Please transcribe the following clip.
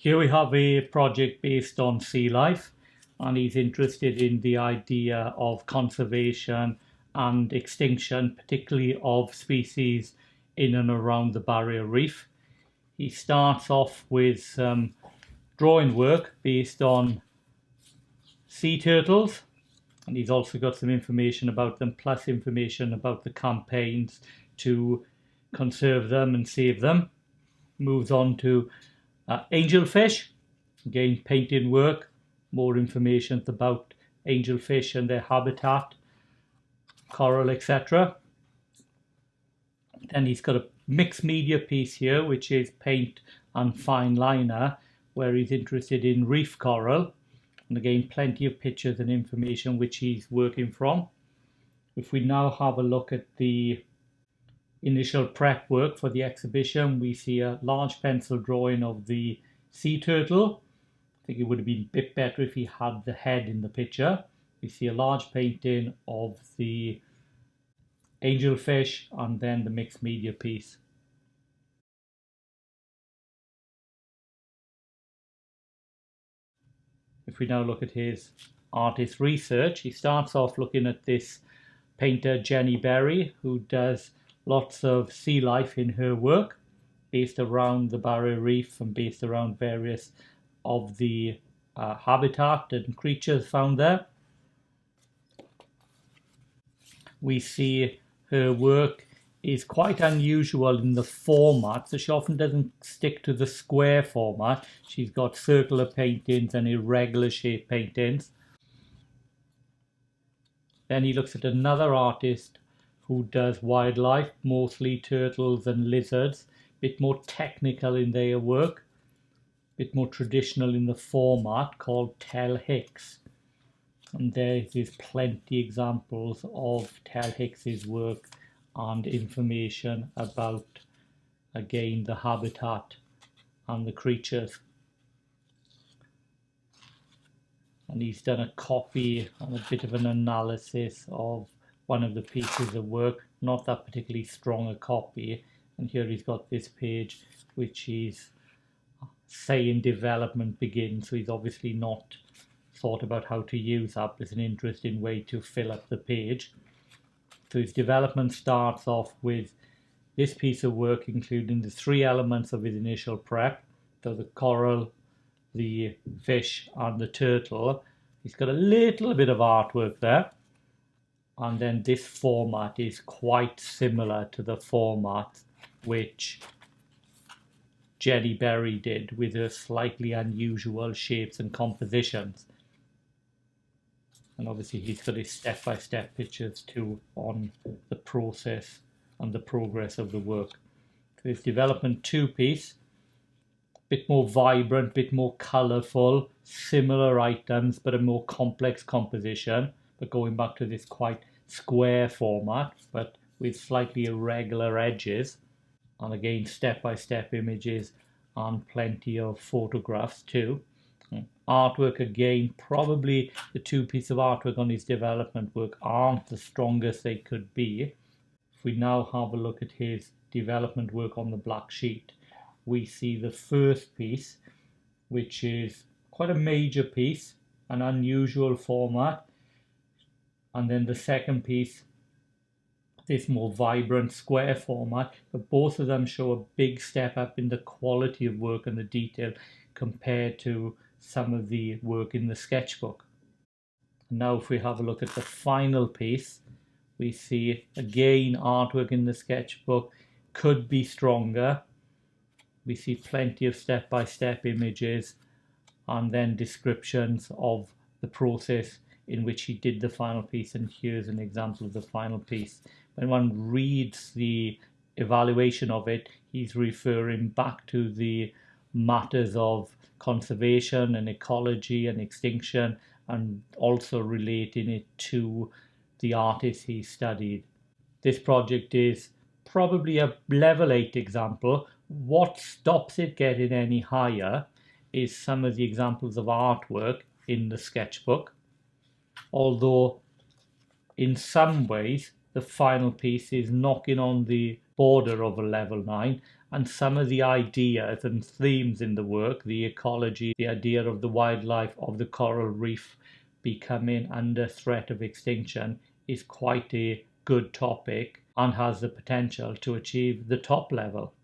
Here we have a project based on sea life, and he's interested in the idea of conservation and extinction, particularly of species in and around the barrier reef. He starts off with some drawing work based on sea turtles, and he's also got some information about them, plus information about the campaigns to conserve them and save them. Moves on to angelfish, again painting work, more information about angelfish and their habitat, coral, etc. Then he's got a mixed media piece here, which is paint and fine liner, where he's interested in reef coral, and again plenty of pictures and information which he's working from. If we now have a look at the initial prep work for the exhibition, we see a large pencil drawing of the sea turtle. I think it would have been a bit better if he had the head in the picture. We see a large painting of the angelfish and then the mixed media piece. If we now look at his artist research, he starts off looking at this painter Jenny Berry, who does lots of sea life in her work based around the barrier reef and based around various of the habitat and creatures found there. We see her work is quite unusual in the format, so she often doesn't stick to the square format. She's got circular paintings and irregular shape paintings. Then he looks at another artist who does wildlife, mostly turtles and lizards, a bit more technical in their work, a bit more traditional in the format, called Tel Hicks. And there is plenty examples of Tel Hicks's work and information about, again, the habitat and the creatures. And he's done a copy and a bit of an analysis of one of the pieces of work, not that particularly strong a copy. And here he's got this page which is saying development begins, so he's obviously not thought about how to use that, but it's an interesting way to fill up the page. So his development starts off with this piece of work, including the three elements of his initial prep, so the coral, the fish and the turtle. He's got a little bit of artwork there, and then this format is quite similar to the format which Jenny Berry did, with her slightly unusual shapes and compositions. And obviously he's got his step-by-step pictures too on the process and the progress of the work. So his development 2 piece, bit more vibrant, bit more colourful, similar items but a more complex composition, but going back to this quite square format but with slightly irregular edges, and again step-by-step images and plenty of photographs too. Artwork again, probably the 2 pieces of artwork on his development work aren't the strongest they could be. If we now have a look at his development work on the black sheet, we see the first piece, which is quite a major piece, an unusual format, and then the second piece, this more vibrant square format, but both of them show a big step up in the quality of work and the detail compared to some of the work in the sketchbook. Now if we have a look at the final piece, we see again artwork in the sketchbook could be stronger. We see plenty of step-by-step images and then descriptions of the process in which he did the final piece, and here's an example of the final piece. When one reads the evaluation of it, he's referring back to the matters of conservation and ecology and extinction, and also relating it to the artist he studied. This project is probably a level 8 example. What stops it getting any higher is some of the examples of artwork in the sketchbook, although in some ways the final piece is knocking on the border of a level 9, And some of the ideas and themes in the work, the ecology, the idea of the wildlife of the coral reef becoming under threat of extinction, is quite a good topic and has the potential to achieve the top level.